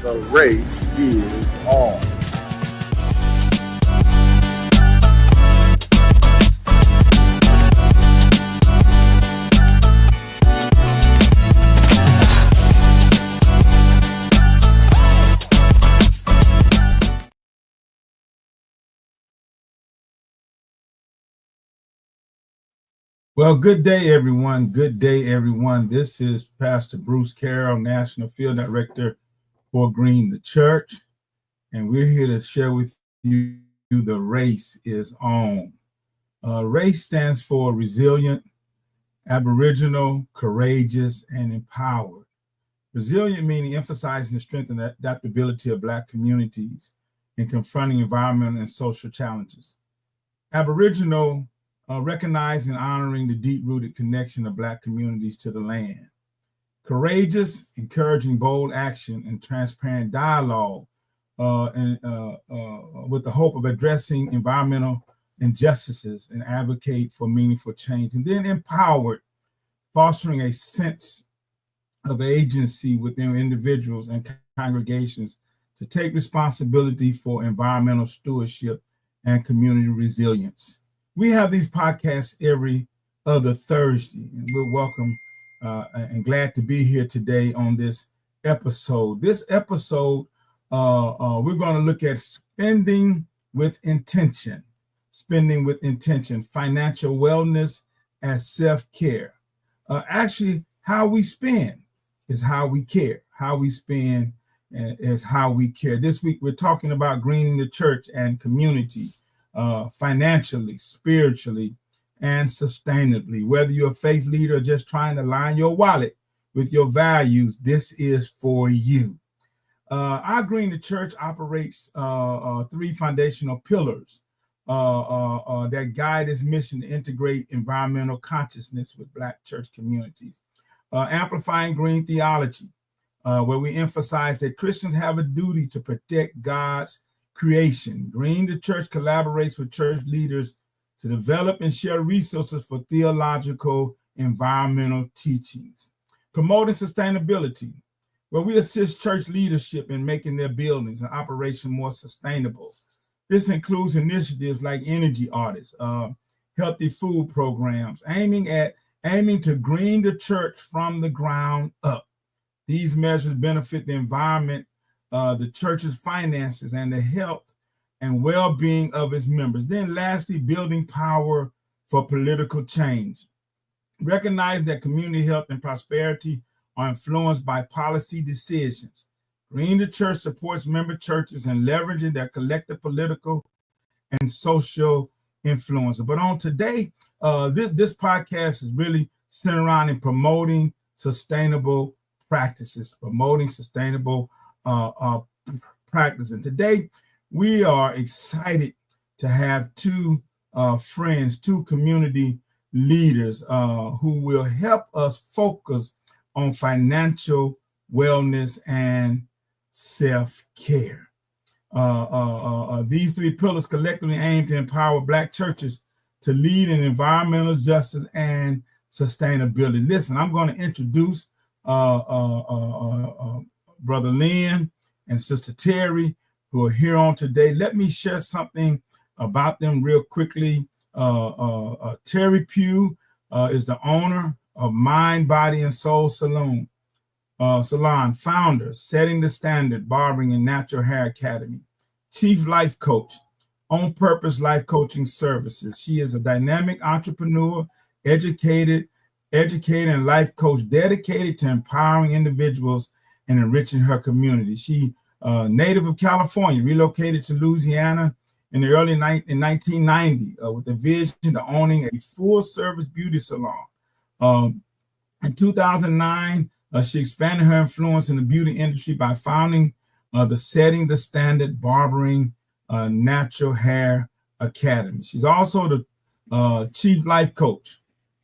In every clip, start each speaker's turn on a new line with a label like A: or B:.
A: The race is on.
B: Well, good day, everyone. Good day, everyone. This is Pastor Bruce Carroll, National Field Director for Green the Church, and we're here to share with you the race is on. RACE stands for Resilient, Aboriginal, Courageous, and Empowered. Resilient meaning emphasizing the strength and adaptability of Black communities in confronting environmental and social challenges. Aboriginal, recognizing and honoring the deep-rooted connection of Black communities to the land. Courageous, encouraging bold action and transparent dialogue with the hope of addressing environmental injustices and advocate for meaningful change. And then empowered, fostering a sense of agency within individuals and congregations to take responsibility for environmental stewardship and community resilience. We have these podcasts every other Thursday, and we're welcome and glad to be here today on this episode. This episode, we're going to look at spending with intention, financial wellness as self-care. Actually, how we spend is how we care. How we spend is how we care. This week, we're talking about greening the church and community. Financially, spiritually, and sustainably. Whether you're a faith leader or just trying to line your wallet with your values, this is for you. Our Green the Church operates three foundational pillars that guide its mission to integrate environmental consciousness with Black church communities. Amplifying green theology, where we emphasize that Christians have a duty to protect God's creation. Green the Church collaborates with church leaders to develop and share resources for theological environmental teachings. Promoting sustainability, where we assist church leadership in making their buildings and operation more sustainable. This includes initiatives like energy audits, healthy food programs, aiming to green the church from the ground up. These measures benefit the environment, the church's finances, and the health and well-being of its members. Then lastly, building power for political change. Recognize that community health and prosperity are influenced by policy decisions. Green the Church supports member churches in leveraging their collective political and social influence. But on today, this podcast is really centered around in promoting sustainable practices, practice. And today we are excited to have two friends, two community leaders who will help us focus on financial wellness and self-care. These three pillars collectively aim to empower Black churches to lead in environmental justice and sustainability. Listen, I'm going to introduce Brother Lynn and Sister Terry, who are here on today. Let me share something about them real quickly. Terry Pugh is the owner of Mind, Body, and Soul Salon, founder, Setting the Standard Barbering and Natural Hair Academy, chief life coach, On Purpose Life Coaching Services. She is a dynamic entrepreneur, educator, and life coach dedicated to empowering individuals and enriching her community. She, native of California, relocated to Louisiana in the early 1990 with a vision to owning a full-service beauty salon. In 2009, she expanded her influence in the beauty industry by founding the Setting the Standard Barbering Natural Hair Academy. She's also the chief life coach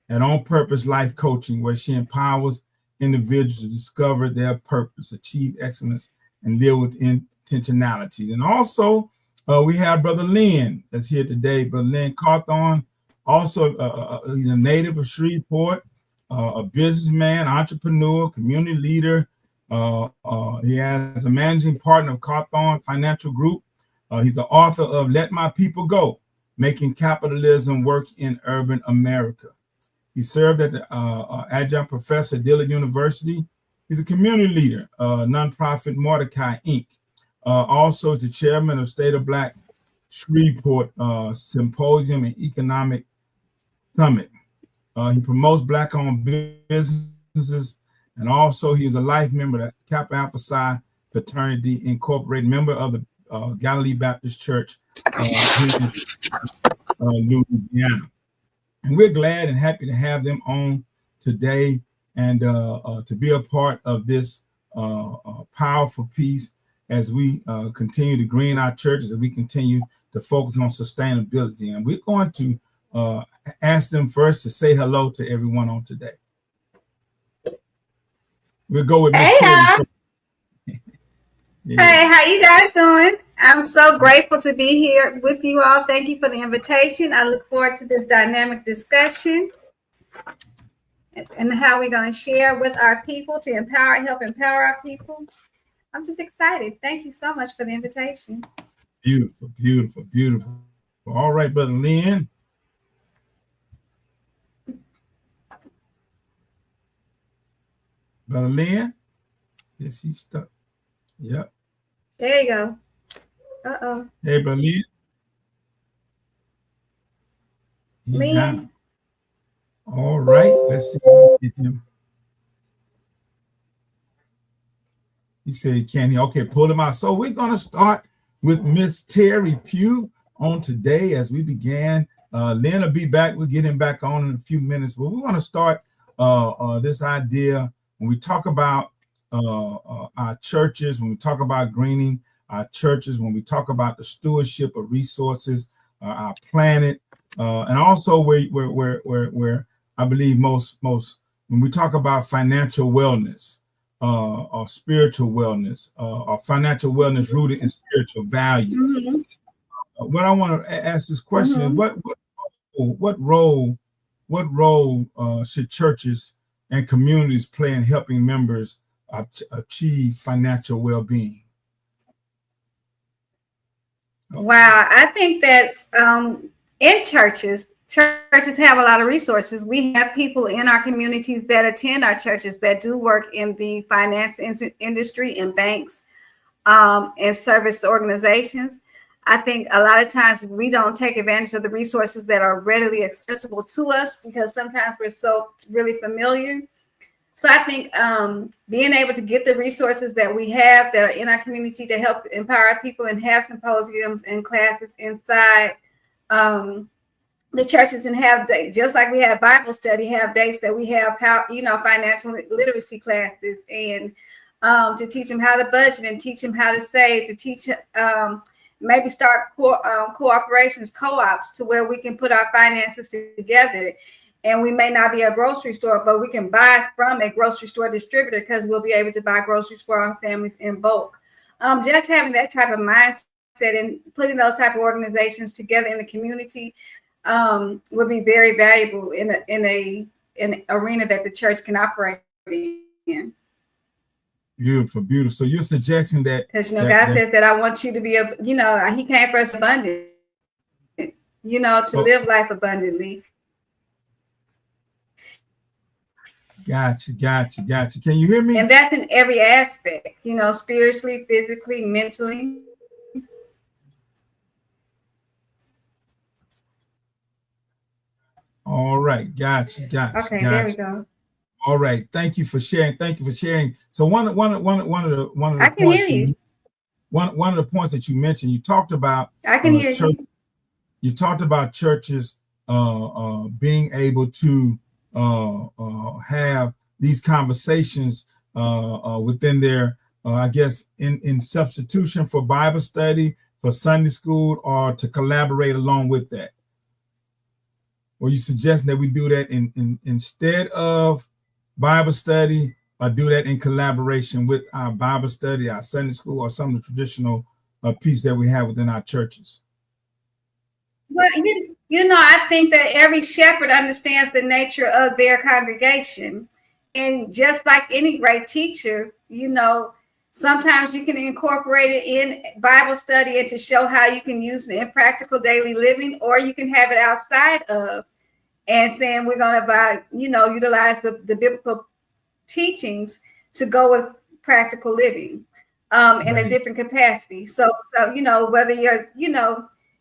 B: at On Purpose Life Coaching, where she empowers individuals to discover their purpose, achieve excellence, and live with intentionality. And also, we have Brother Lynn that's here today. Brother Lynn Cawthorn, also he's a native of Shreveport, a businessman, entrepreneur, community leader, He has a managing partner of Cawthorn Financial Group. He's the author of Let My People Go, Making Capitalism Work in Urban America. He served as the adjunct professor at Dillard University. He's a community leader, nonprofit Mordecai Inc. Also is the chairman of State of Black Shreveport Symposium and Economic Summit. He promotes Black-owned businesses, and also he is a life member of Kappa Alpha Psi Fraternity Incorporated, member of the Galilee Baptist Church in Louisiana. And we're glad and happy to have them on today and to be a part of this powerful piece as we continue to green our churches, and we continue to focus on sustainability. And we're going to ask them first to say hello to everyone on today. We'll go with Miss Terry.
C: Yeah. Hey, how you guys doing? I'm so grateful to be here with you all. Thank you for the invitation. I look forward to this dynamic discussion and how we're going to share with our people to help empower our people. I'm just excited. Thank you so much for the invitation.
B: Beautiful, beautiful, beautiful. All right, Brother Lynn. Brother Lynn? Yes, he's stuck. Yep.
C: There you go. Uh-oh.
B: Hey, Brother Lynn. He's down. All right, let's see if we get him. He said he can't hear. Okay, pull him out. So we're going to start with Miss Terry Pugh on today as we began. Lynn will be back. We'll get him back on in a few minutes. But we're going to start this idea when we talk about our churches, when we talk about greening our churches, when we talk about the stewardship of resources, our planet, and also where I believe most when we talk about financial wellness, or spiritual wellness, or financial wellness rooted in spiritual values. Mm-hmm. What I want to ask this question is what role should churches and communities play in helping members achieve financial well-being?
C: Wow, I think that in churches have a lot of resources. We have people in our communities that attend our churches that do work in the finance industry, in banks, and service organizations. I think a lot of times we don't take advantage of the resources that are readily accessible to us because sometimes we're so really familiar. So I think being able to get the resources that we have that are in our community to help empower people and have symposiums and classes inside the churches, and have days, just like we have Bible study, have days that we have financial literacy classes, and to teach them how to budget and teach them how to save, to teach maybe start cooperations, co-ops, to where we can put our finances together. And we may not be a grocery store, but we can buy from a grocery store distributor because we'll be able to buy groceries for our families in bulk. Just having that type of mindset and putting those type of organizations together in the community would be very valuable in an arena that the church can operate in.
B: Beautiful, beautiful. So you're suggesting that
C: because God says that I want you to be He came for us abundant, to live life abundantly.
B: Gotcha. Can you hear me?
C: And that's in every aspect, spiritually, physically, mentally.
B: All right. Gotcha.
C: Okay, there we go.
B: All right. Thank you for sharing. So one of the
C: I can hear you.
B: One of the points that you mentioned, you talked about
C: I can hear you.
B: You talked about churches being able to have these conversations within their, I guess, in substitution for Bible study, for Sunday school, or to collaborate along with that. Or you suggesting that we do that instead of Bible study, or do that in collaboration with our Bible study, our Sunday school, or some of the traditional pieces that we have within our churches?
C: Well, I think that every shepherd understands the nature of their congregation. And just like any great teacher, sometimes you can incorporate it in Bible study and to show how you can use it in practical daily living, or you can have it outside of and saying we're going to utilize the biblical teachings to go with practical living in a different capacity. So whether you're,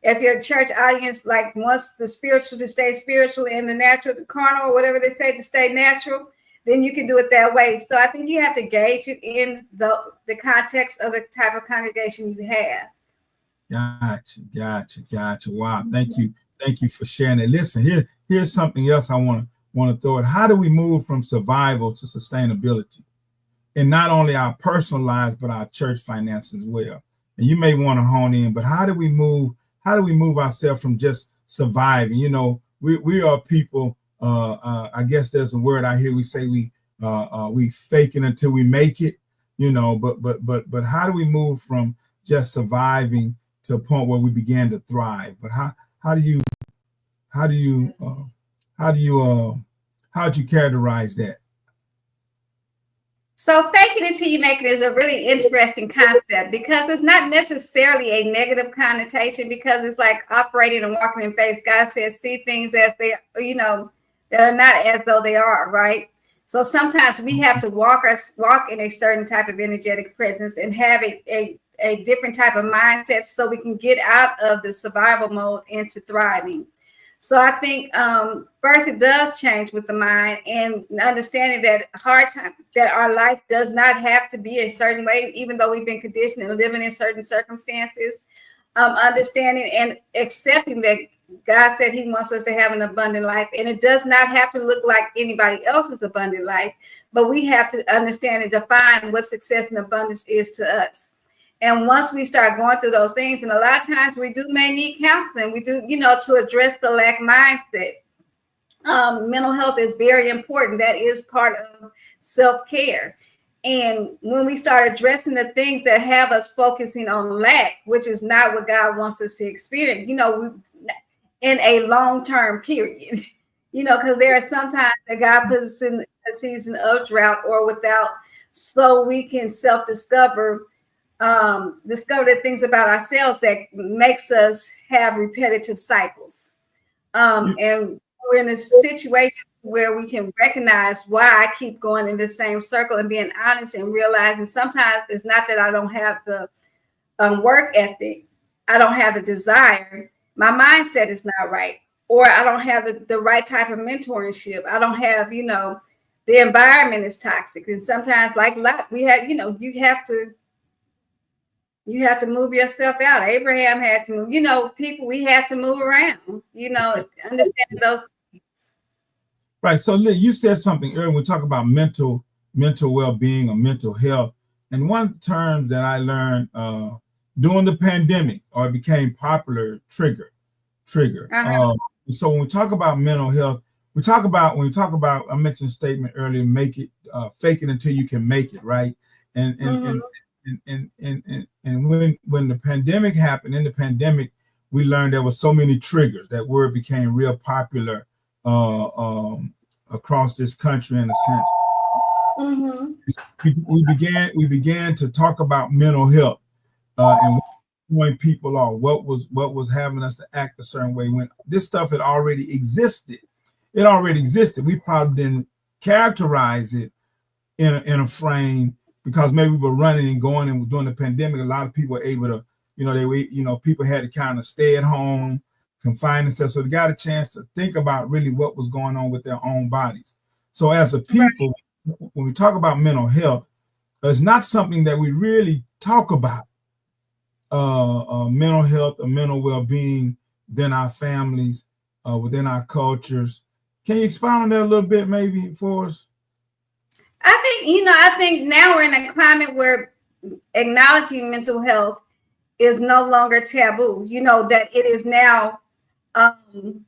C: if your church audience like wants the spiritual to stay spiritual and the natural to carnal, or whatever they say to stay natural, then you can do it that way. So I think you have to gauge it in the context of the type of congregation you have.
B: Gotcha. Wow. Thank you for sharing it. Listen, here's something else I want to throw in. How do we move from survival to sustainability? In not only our personal lives, but our church finances as well. And you may want to hone in, but how do we move ourselves from just surviving? We are people, I guess there's a word I hear we say we fake it until we make it, but how do we move from just surviving to a point where we begin to thrive? But how do you characterize that?
C: So faking it until you make it is a really interesting concept, because it's not necessarily a negative connotation, because it's like operating and walking in faith. God says, see things as they, that are not as though they are, right? So sometimes we have to walk in a certain type of energetic presence and have a different type of mindset so we can get out of the survival mode into thriving. So I think first it does change with the mind, and understanding that that our life does not have to be a certain way, even though we've been conditioned and living in certain circumstances. Understanding and accepting that God said he wants us to have an abundant life, and it does not have to look like anybody else's abundant life, but we have to understand and define what success and abundance is to us. And once we start going through those things, and a lot of times we may need counseling, we do, to address the lack mindset. Mental health is very important. That is part of self-care. And when we start addressing the things that have us focusing on lack, which is not what God wants us to experience, in a long-term period, because there are sometimes that God puts us in a season of drought or without, so we can self-discover the things about ourselves that makes us have repetitive cycles. And we're in a situation where we can recognize why I keep going in the same circle, and being honest and realizing sometimes it's not that I don't have the work ethic, I don't have the desire, my mindset is not right, or I don't have the right type of mentorship. I don't have, the environment is toxic. And sometimes, like Lot, we have, you have to move yourself out. Abraham had to move, people, we have to move around, understand those things.
B: Right. So you said something earlier when we talk about mental well-being or mental health. And one term that I learned during the pandemic, or it became popular, trigger.
C: Uh-huh.
B: So when we talk about mental health, I mentioned a statement earlier, fake it until you can make it, right? And when the pandemic happened, in the pandemic, we learned there were so many triggers. That word became real popular across this country, in a sense.
C: Mm-hmm.
B: We began to talk about mental health and when people are, what was having us to act a certain way, when this stuff had already existed. It already existed. We probably didn't characterize it in a frame, because maybe we were running and going, and during the pandemic, a lot of people were able to, people had to kind of stay at home, confine themselves. So they got a chance to think about really what was going on with their own bodies. So as a people, when we talk about mental health, it's not something that we really talk about. Mental health or mental well-being within our families, within our cultures. Can you expound on that a little bit, maybe, for us?
C: I think now we're in a climate where acknowledging mental health is no longer taboo, that it is now an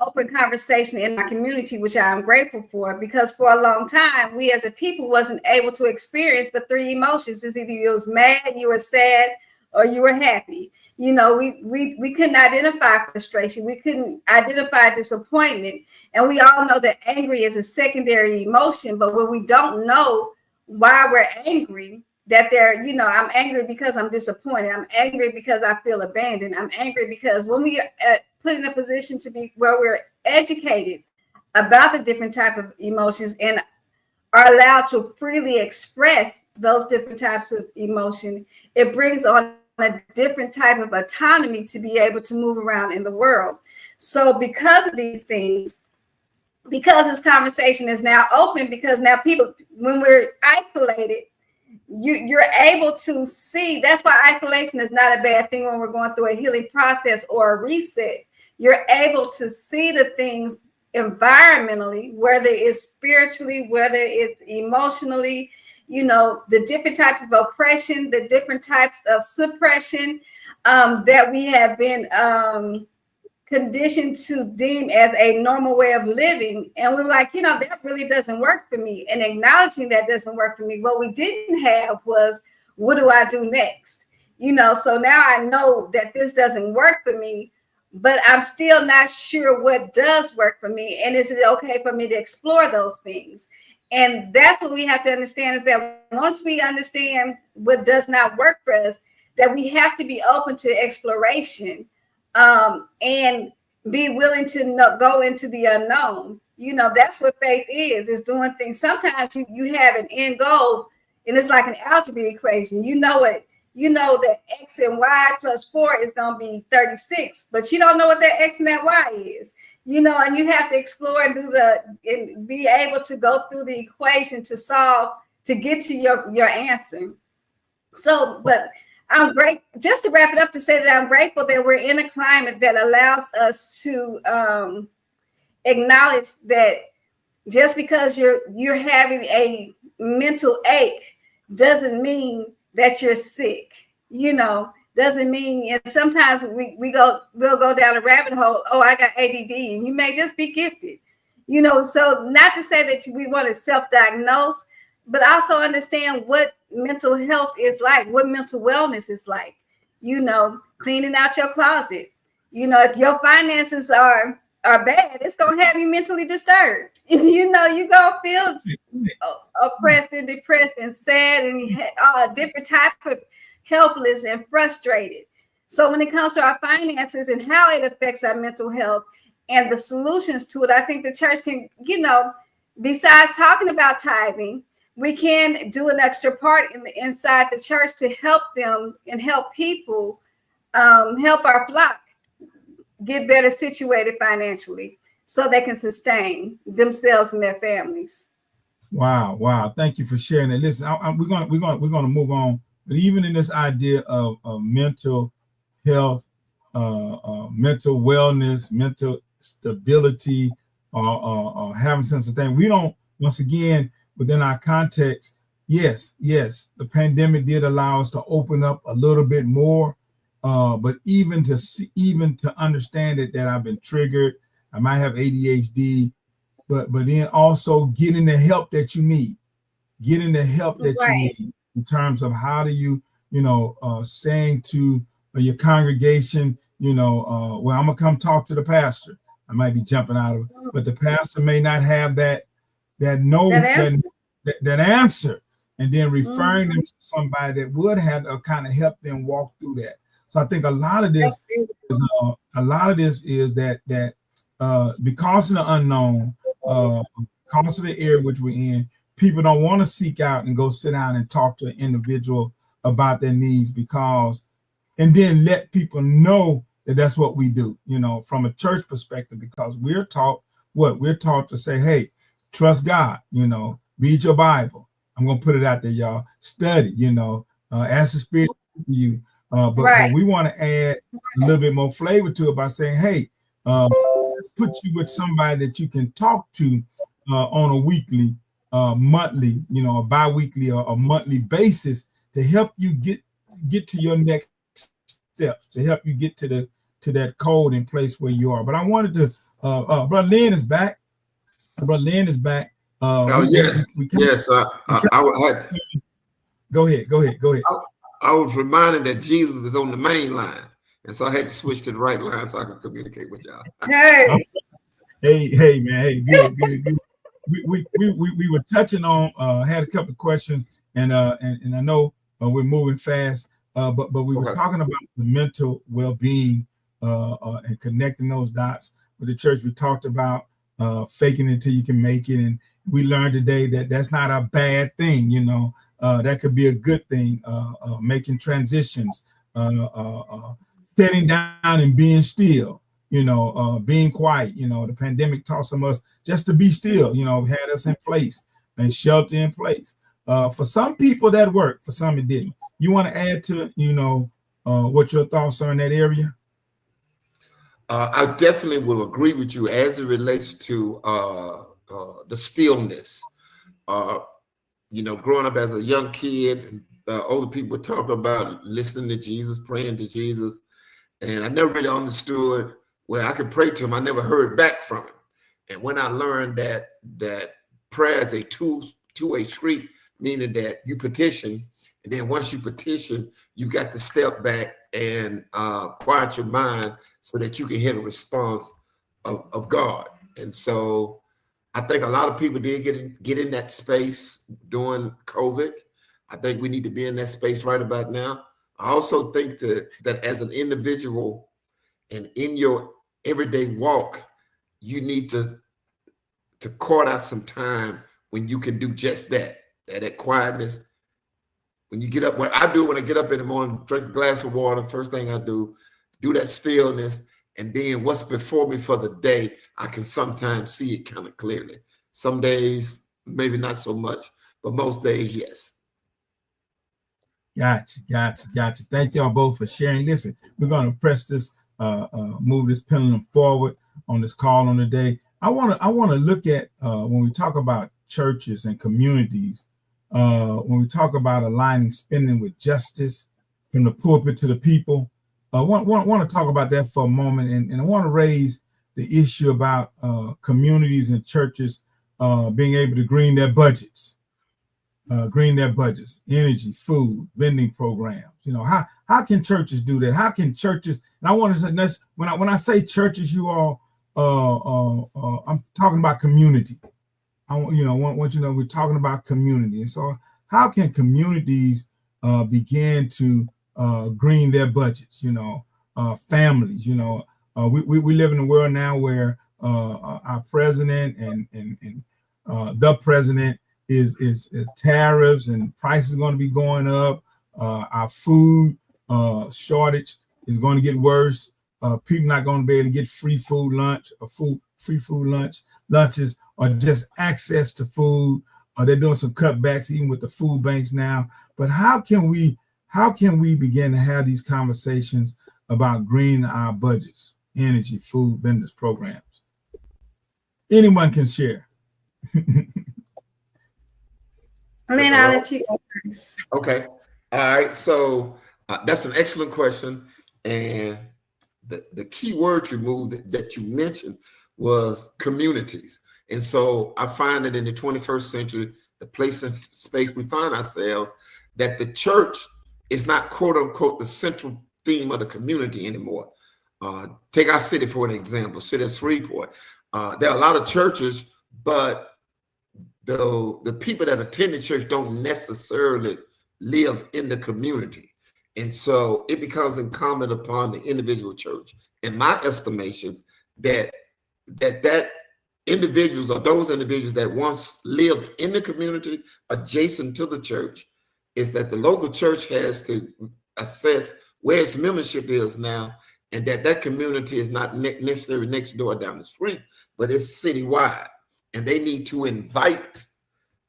C: open conversation in our community, which I'm grateful for, because for a long time, we as a people wasn't able to experience the three emotions. It's either you was mad, you were sad, or you were happy. You know, we couldn't identify frustration. We couldn't identify disappointment. And we all know that angry is a secondary emotion, but when we don't know why we're angry, that they're, you know, I'm angry because I'm disappointed. I'm angry because I feel abandoned. I'm angry because when we are put in a position to be where we're educated about the different type of emotions and are allowed to freely express those different types of emotion, it brings on a different type of autonomy to be able to move around in the world. So because of these things, because this conversation is now open, because now people, when we're isolated, you're able to see. That's why isolation is not a bad thing when we're going through a healing process or a reset. You're able to see the things environmentally, whether it's spiritually, whether it's emotionally, you know, the different types of oppression, the different types of suppression that we have been conditioned to deem as a normal way of living. And we're like, you know, that really doesn't work for me. And acknowledging that doesn't work for me. What we didn't have was, what do I do next? You know, so now I know that this doesn't work for me, but I'm still not sure what does work for me. And is it okay for me to explore those things? And that's what we have to understand, is that once we understand what does not work for us, that we have to be open to exploration and be willing to go into the unknown. You know, that's what faith is doing things. Sometimes you have an end goal, and it's like an algebra equation. You know it. You know that X and Y plus 4 is going to be 36, but you don't know what that X and that Y is. You know, and you have to explore and be able to go through the equation to solve, to get to your answer. So, but I'm great. Just to wrap it up, to say that I'm grateful that we're in a climate that allows us to acknowledge that just because you're having a mental ache doesn't mean that you're sick. You know, doesn't mean. And sometimes we'll go down a rabbit hole. Oh, I got ADD, and you may just be gifted. You know, so not to say that we want to self-diagnose, but also understand what mental health is like, what mental wellness is like. You know, cleaning out your closet. You know, if your finances are bad, it's gonna have you mentally disturbed. You know, you gonna feel oppressed and depressed and sad and different type of helpless and frustrated. So when it comes to our finances and how it affects our mental health and the solutions to it, I think the church can, you know, besides talking about tithing, we can do an extra part inside the church to help them and help people, help our flock get better situated financially so they can sustain themselves and their families.
B: Wow. Thank you for sharing that. Listen, we're gonna move on. But even in this idea of mental health, mental wellness, mental stability, or having sense of thing, we don't, once again, within our context, yes, the pandemic did allow us to open up a little bit more. But even to understand it, that I've been triggered, I might have ADHD, but then also getting the help that you need, you need in terms of how do you, saying to your congregation, well, I'm gonna come talk to the pastor. I might be jumping out of it, but the pastor may not have that answer, and then referring them to somebody that would have kind of help them walk through that. So I think a lot of this is that because of the unknown, because of the era which we're in, people don't want to seek out and go sit down and talk to an individual about their needs, and then let people know that that's what we do, from a church perspective, because we're taught to say, hey, trust God, read your Bible. I'm going to put it out there, y'all. Study, ask the Spirit to you. But we want to add a little bit more flavor to it by saying, hey, let's put you with somebody that you can talk to on a weekly, monthly, a bi-weekly or a monthly basis to help you get to your next steps, to help you get to that code in place where you are. But I wanted to, Brother Lynn is back.
D: Yes.
B: Go ahead.
A: I was reminded that Jesus is on the main line. And so I had to switch to the right line so I could communicate with y'all.
C: Hey.
B: Hey, man. Hey, good. We were touching on, had a couple of questions, and I know we're moving fast, but we were talking about the mental well-being and connecting those dots with the church. We talked about faking it till you can make it, and we learned today that that's not a bad thing. That could be a good thing. Making transitions, sitting down and being still. Being quiet. The pandemic taught some of us just to be still. Had us in place and shelter in place. For some people that worked, for some it didn't. You want to add to what your thoughts are in that area?
A: I definitely will agree with you as it relates to the stillness. Growing up as a young kid, and older people were talking about listening to Jesus, praying to Jesus, and I never really understood where I could pray to him. I never heard back from him. And when I learned that prayer is a two-way street, meaning that you petition, and then once you petition, you've got to step back and quiet your mind so that you can hear the response of God. And so I think a lot of people did get in that space during COVID. I think we need to be in that space right about now. I also think that as an individual and in your everyday walk, you need to carve out some time when you can do just that quietness. When you get up, what I do when I get up in the morning, drink a glass of water, first thing I do that stillness, and then what's before me for the day, I can sometimes see it kind of clearly. Some days, maybe not so much, but most days, yes.
B: Gotcha. Thank y'all both for sharing. Listen, we're going to press this, move this pendulum forward on this call on the day. I want to look at when we talk about churches and communities, when we talk about aligning spending with justice from the pulpit to the people. I want to talk about that for a moment, and I want to raise the issue about communities and churches being able to green their budgets, energy, food, vending programs. How can churches do that? How can churches? And I want to say, when I say churches, you all, I'm talking about community. I want you to know we're talking about community. And so, how can communities begin to green their budgets? Families. We live in a world now where our president and the president is tariffs and prices are going to be going up. Our food shortage is going to get worse. People not going to be able to get free food lunch or free food lunches or just access to food. They're doing some cutbacks even with the food banks now. But how can we begin to have these conversations about greening our budgets, energy, food, vendors, programs? Anyone can share.
C: Lynn, I'll let you go first.
A: Okay. All right. So that's an excellent question. And the key word removed that you mentioned was communities. And so I find that in the 21st century, the place and space we find ourselves, that the church is not, quote unquote, the central theme of the community anymore. Take our city for an example, city of Shreveport. There are a lot of churches, but the people that attend the church don't necessarily live in the community. And so it becomes incumbent upon the individual church, in my estimations, that individuals or those individuals that once lived in the community adjacent to the church, is that the local church has to assess where its membership is now, and that community is not necessarily next door down the street, but it's citywide. And they need to invite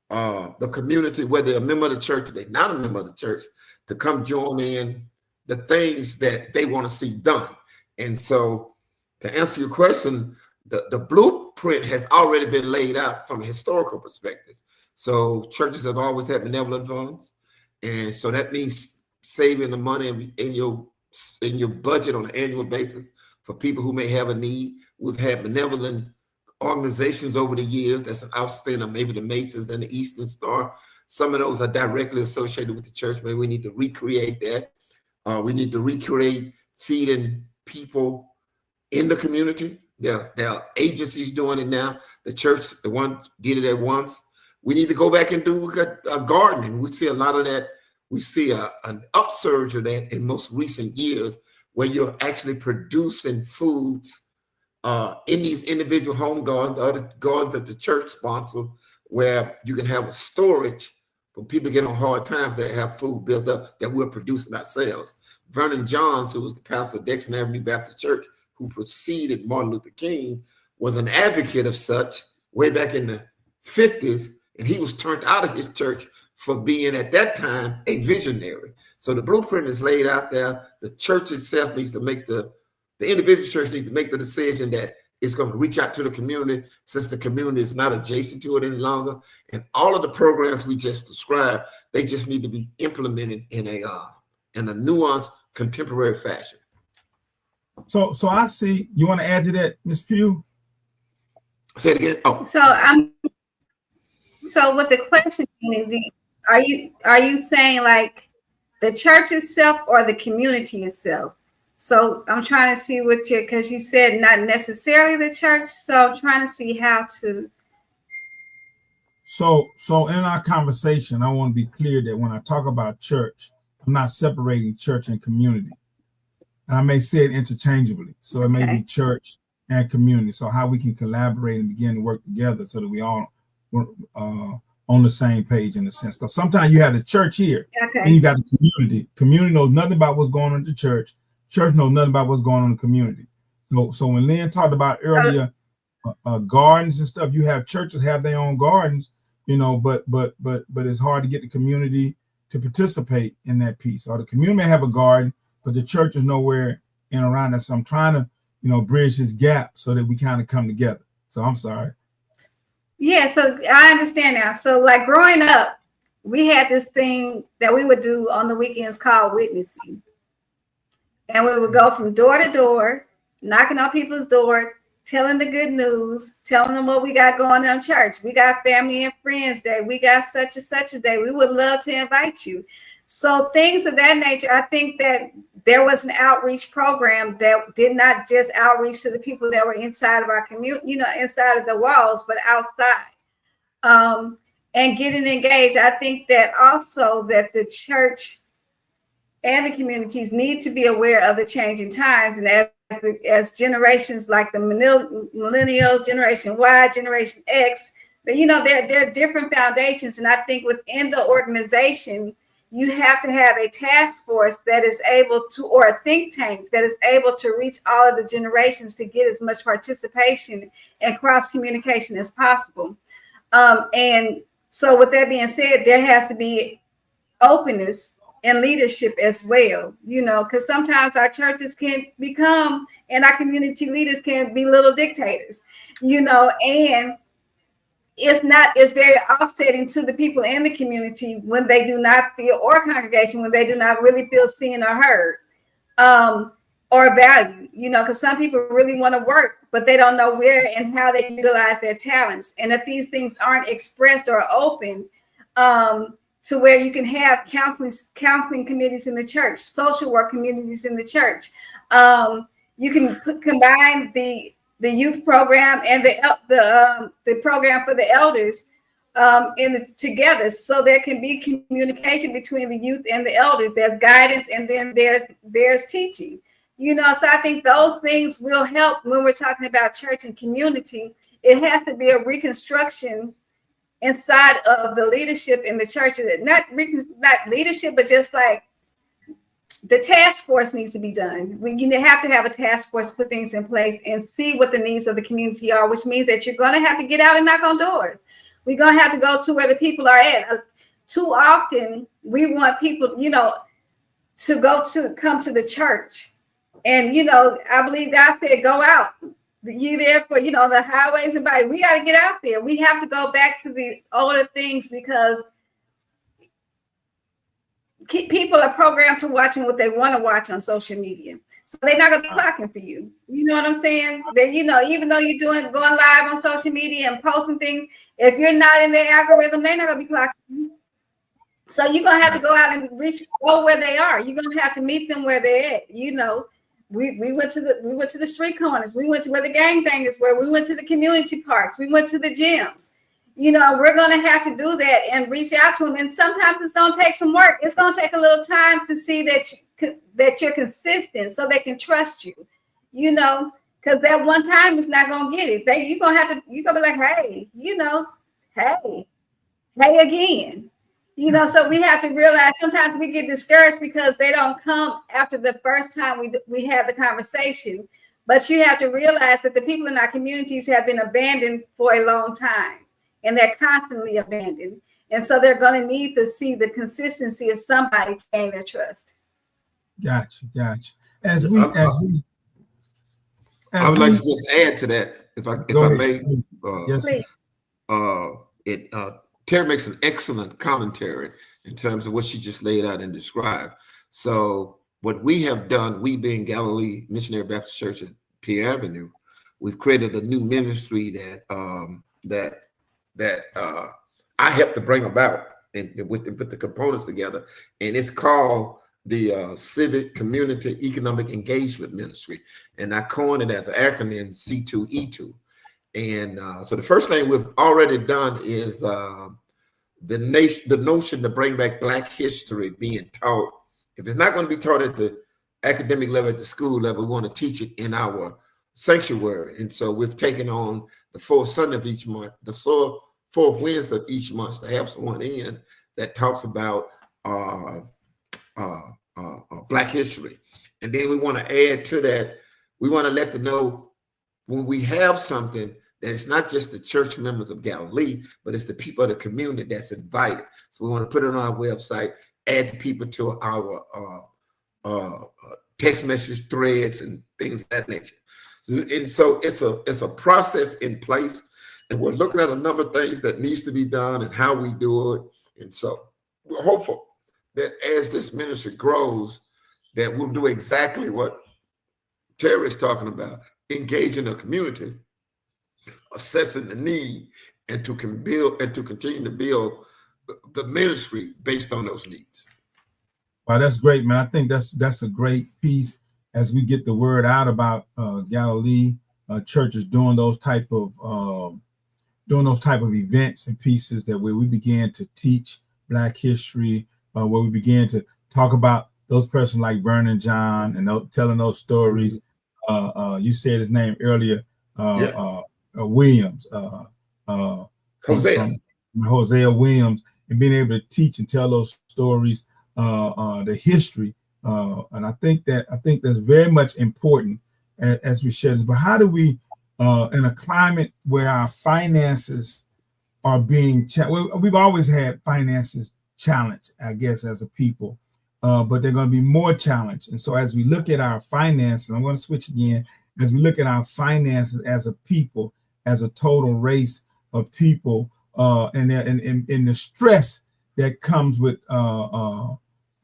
A: the community, whether they're a member of the church or they're not a member of the church, to come join in the things that they want to see done. And so to answer your question, the blueprint has already been laid out from a historical perspective. So churches have always had benevolent funds. And so that means saving the money in your budget on an annual basis for people who may have a need. We've had benevolent organizations over the years. That's an outstanding, maybe the Masons and the Eastern Star. Some of those are directly associated with the church. Maybe we need to recreate that. We need to recreate feeding people in the community. There are agencies doing it now. The church, the one did it at once. We need to go back and do gardening. We see a lot of that. We see an upsurge of that in most recent years, where you're actually producing foods in these individual home gardens, or the gardens that the church sponsors, where you can have a storage when people get on hard times. They have food built up that we're producing ourselves. Vernon Johns, who was the pastor of Dexter Avenue Baptist Church, who preceded Martin Luther King, was an advocate of such way back in the 50s, and he was turned out of his church for being, at that time, a visionary. So the blueprint is laid out there. The church itself needs to make the individual church needs to make the decision that it's going to reach out to the community, since the community is not adjacent to it any longer. And all of the programs we just described, they just need to be implemented in a nuanced, contemporary fashion.
B: So I see. You want to add to that, Ms. Pugh?
A: Say it again. Oh,
C: so with the question, are you saying like the church itself or the community itself? So I'm trying to see because you said not necessarily the church. So I'm trying to see how to.
B: So in our conversation, I want to be clear that when I talk about church, I'm not separating church and community. And I may say it interchangeably. So it may be church and community. So how we can collaborate and begin to work together so that we all on the same page, in a sense. Because sometimes you have the church here, and you got the community. Community knows nothing about what's going on in the church. Church knows nothing about what's going on in the community. So when Lynn talked about earlier gardens and stuff, you have churches have their own gardens, but it's hard to get the community to participate in that piece. Or the community may have a garden, but the church is nowhere in around us. So I'm trying to, bridge this gap so that we kind of come together. So I'm sorry.
C: Yeah, so I understand now. So like growing up, we had this thing that we would do on the weekends called witnessing. And we would go from door to door, knocking on people's door, telling the good news, telling them what we got going on in church. We got family and friends day. We got such and such a day. We would love to invite you. So things of that nature. I think that there was an outreach program that did not just outreach to the people that were inside of our community, inside of the walls, but outside. And getting engaged. I think that also that the church and the communities need to be aware of the changing times, and as generations like the millennials, Generation Y, Generation X, but there are different foundations, and I think within the organization you have to have a task force that is able to, or a think tank that is able to reach all of the generations to get as much participation and cross communication as possible. And so, with that being said, there has to be openness and leadership as well, because sometimes our churches can become, and our community leaders can be little dictators, and it's very offsetting to the people in the community when they do not feel, or congregation, when they do not really feel seen or heard, or valued, because some people really want to work, but they don't know where and how they utilize their talents. And if these things aren't expressed or open, to where you can have counseling committees in the church, social work communities in the church. You can combine the youth program and the program for the elders together, so there can be communication between the youth and the elders. There's guidance, and then there's teaching. So I think those things will help when we're talking about church and community. It has to be a reconstruction inside of the leadership in the church, not leadership, but just like the task force needs to be done. You have to have a task force to put things in place and see what the needs of the community are, which means that you're going to have to get out and knock on doors. We're going to have to go to where the people are at. Too often, we want people, to come to the church. And, I believe God said, go out. You there for, the highways and byways. We got to get out there. We have to go back to the older things, because people are programmed to watching what they want to watch on social media. So they're not going to be clocking for you. You know what I'm saying? They, even though you're going live on social media and posting things, if you're not in their algorithm, they're not going to be clocking you. So you're gonna have to go out and go where they are. You're gonna have to meet them where they're at. You know, we went to the street corners. We went to where the gangbangers were. We went to the community parks. We went to the gyms. You know, we're gonna have to do that and reach out to them. And sometimes it's gonna take some work. It's gonna take a little time to see that you're consistent, so they can trust you. You know, because that one time is not gonna get it. You're gonna be like, hey, you know, hey again. You know, so we have to realize sometimes we get discouraged because they don't come after the first time we have the conversation. But you have to realize that the people in our communities have been abandoned for a long time, and they're constantly abandoned. And so they're going to need to see the consistency of somebody to gain their trust.
B: Gotcha.
A: I would like to just add to that, if I may.
B: Yes.
A: Terry makes an excellent commentary in terms of what she just laid out and described. So what we have done, we being Galilee Missionary Baptist Church at Pierre Avenue, we've created a new ministry that I helped to bring about and put the components together, and it's called the Civic Community Economic Engagement Ministry, and I coined it as an acronym C2E2. And so the first thing we've already done is the notion to bring back Black history being taught. If it's not going to be taught at the academic level, at the school level, we want to teach it in our sanctuary. And so we've taken on the fourth Sunday of each month, the fourth Wednesday of each month, to have someone in that talks about Black history. And then we want to add to that, we want to let them know when we have something, that it's not just the church members of Galilee, but it's the people of the community that's invited. So we want to put it on our website, add the people to our text message threads and things of that nature. And so it's a process in place, and we're looking at a number of things that needs to be done and how we do it. And so we're hopeful that as this ministry grows, that we'll do exactly what Terry is talking about, engaging the community, assessing the need, and to continue to build the ministry based on those needs.
B: Wow, that's great, man. I think that's a great piece as we get the word out about Galilee churches doing those type of events and pieces, that where we began to teach Black history, where we began to talk about those persons like Vernon John and telling those stories. You said his name earlier, Williams, Hosea Williams, and being able to teach and tell those stories, the history, and I think that's very much important as we share this. But how do we, in a climate where our finances are being we've always had finances challenged, I guess, as a people, but they're going to be more challenged. And so as we look at our finances, I'm going to switch again. As we look at our finances as a people, as a total race of people, and the stress that comes with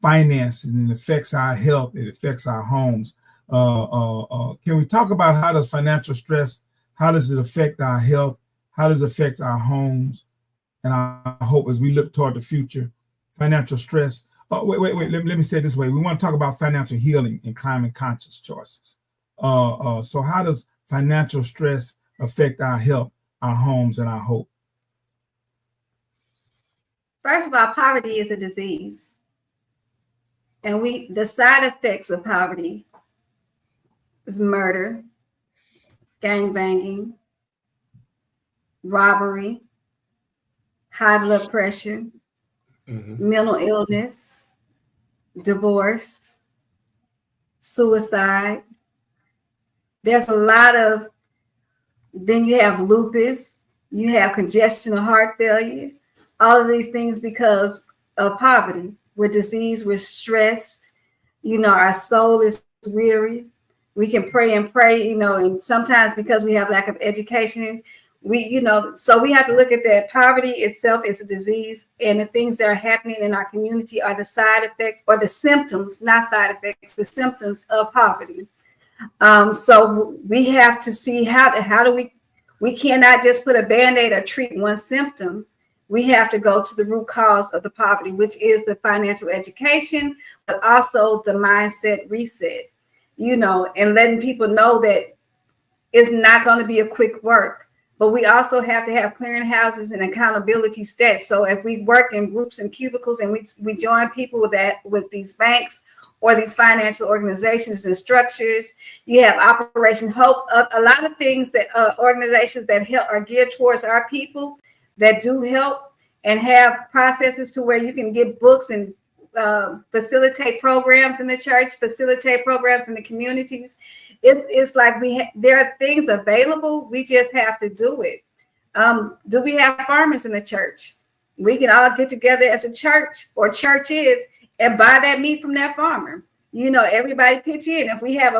B: finances, and it affects our health, it affects our homes. Can we talk about how does financial stress, how does it affect our health? How does it affect our homes? And I hope as we look toward the future, financial stress. Wait, let me say it this way. We want to talk about financial healing and climate conscious choices. So how does financial stress affect our health, our homes, and our hope?
C: First of all, poverty is a disease. And the side effects of poverty is murder, gangbanging, robbery, high blood pressure, mental illness, divorce, suicide. There's a lot of, then you have lupus, you have congestional heart failure, all of these things because of poverty. We're diseased, we're stressed, our soul is weary. We can pray, and sometimes because we have lack of education, so we have to look at that. Poverty itself is a disease, and the things that are happening in our community are the side effects or the symptoms, not side effects, the symptoms of poverty. So we have to see how do we cannot just put a Band-Aid or treat one symptom. we have to go to the root cause of the poverty, which is the financial education, but also the mindset reset, and letting people know that it's not going to be a quick work. But we also have to have clearinghouses and accountability stats. So if we work in groups and cubicles and we join people with these banks or these financial organizations and structures, you have Operation Hope, a lot of things that organizations that help are geared towards our people that do help, and have processes to where you can get books and facilitate programs in the church, facilitate programs in the communities. It's like there are things available. We just have to do it. Do we have farmers in the church? We can all get together as a church or churches and buy that meat from that farmer. Everybody pitch in. If we have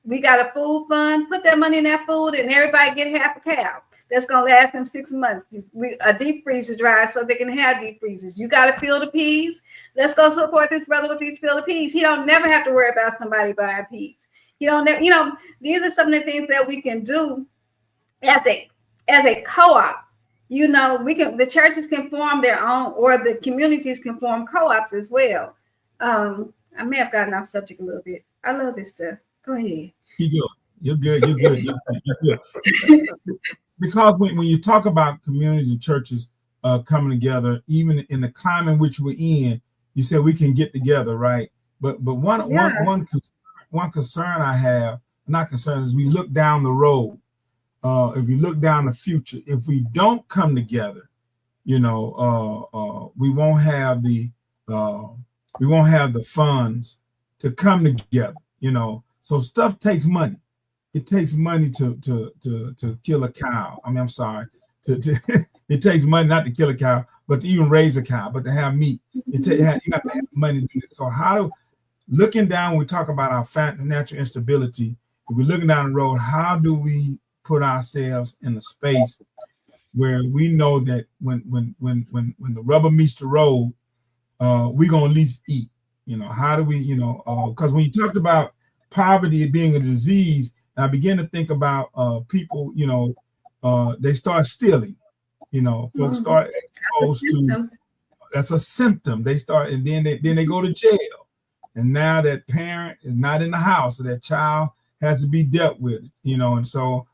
C: we got a food fund, put that money in that food and everybody get half a cow. That's going to last them 6 months. A deep freezer dry so they can have deep freezers. You got to fill the peas. Let's go support this brother with these fill the peas. He don't never have to worry about somebody buying peas. These are some of the things that we can do as a co-op. The churches can form their own, or the communities can form co-ops as well. I may have gotten off subject a little bit. I love this stuff. Go ahead.
B: You're good. You're good. Because when you talk about communities and churches coming together, even in the climate in which we're in, you said we can get together, right? But one concern I have, not concern, is we look down the road. If we look down the future, if we don't come together, we won't have the funds to come together. So stuff takes money. It takes money to kill a cow. I'm sorry. It takes money not to kill a cow, but to even raise a cow, but to have meat. You got to have money to do it. So looking down, when we talk about our financial instability, if we're looking down the road, how do we put ourselves in a space where we know that when the rubber meets the road, we're gonna at least eat? How do we, because when you talked about poverty being a disease, I began to think about people, they start stealing, folks start exposed to, that's a symptom. They start, and then they go to jail. And now that parent is not in the house, so that child has to be dealt with, and so,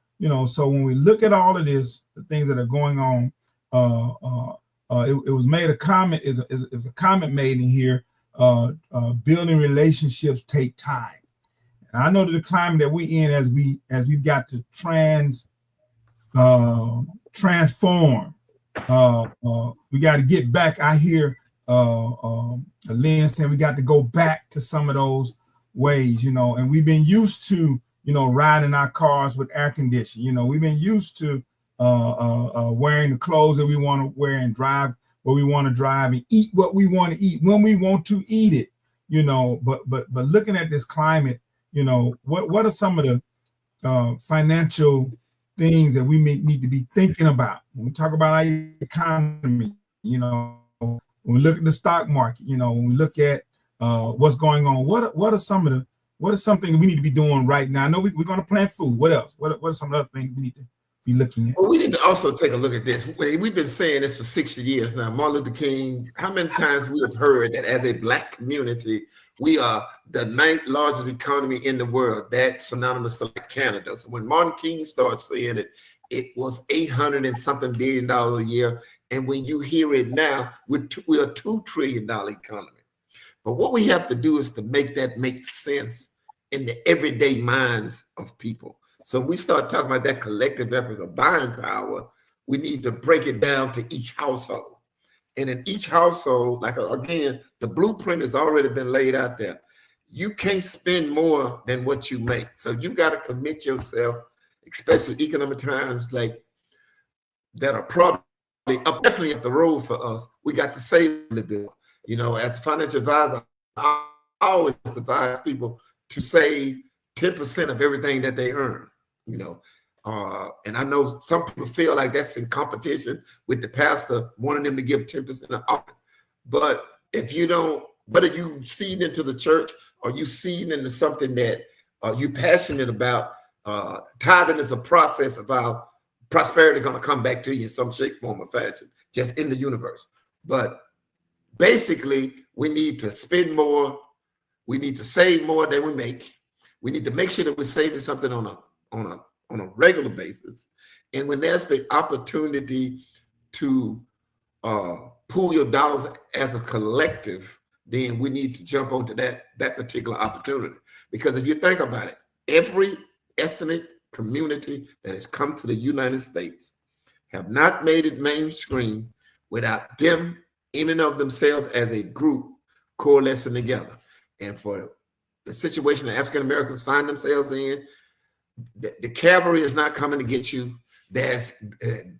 B: so when we look at all of this, the things that are going on, it was made a comment, it was a comment made in here, building relationships take time. And I know that the climate that we're in, as we've got to transform, we got to get back. I hear Lynn saying we got to go back to some of those ways, and we've been used to, riding our cars with air conditioning. We've been used to wearing the clothes that we want to wear and drive where we want to drive and eat what we want to eat when we want to eat it. But looking at this climate, what are some of the financial things that we may need to be thinking about when we talk about our economy? When we look at the stock market, when we look at what's going on, what are something we need to be doing right now? I know we're going to plant food. What else? What are some other things we need to be looking at?
A: Well, we need to also take a look at this. We've been saying this for 60 years now. Martin Luther King, how many times we have heard that as a Black community, we are the 9th largest economy in the world. That's synonymous to like Canada. So when Martin King started saying it, it was $800 and something billion a year. And when you hear it now, we're a $2 trillion economy. But what we have to do is to make that make sense in the everyday minds of people. So when we start talking about that collective effort of buying power, we need to break it down to each household. And in each household, like again, the blueprint has already been laid out there. You can't spend more than what you make. So you got to commit yourself, especially economic times like that are probably definitely up the road for us. We got to save a little bit. As a financial advisor, I always advise people to save 10% of everything that they earn. And I know some people feel like that's in competition with the pastor wanting them to give 10% of offering. But if you don't, whether you seed into the church or you seed into something that you're passionate about, tithing is a process of our prosperity going to come back to you in some shape, form, or fashion, just in the universe. But basically, we need to spend more. We need to save more than we make. We need to make sure that we're saving something on a regular basis. And when there's the opportunity to pool your dollars as a collective, then we need to jump onto that particular opportunity. Because if you think about it, every ethnic community that has come to the United States have not made it mainstream without them in and of themselves as a group coalescing together. And for the situation that African Americans find themselves in, the cavalry is not coming to get you.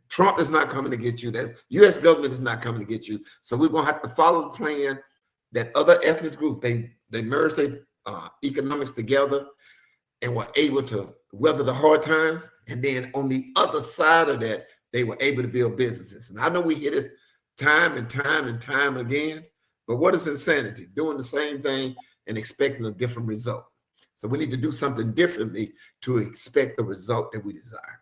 A: Trump is not coming to get you. The U.S. government is not coming to get you. So we're going to have to follow the plan that other ethnic groups, they merged their economics together and were able to weather the hard times. And then on the other side of that, they were able to build businesses. And I know we hear this time and time again, but what is insanity? Doing the same thing and expecting a different result. So we need to do something differently to expect the result that we desire.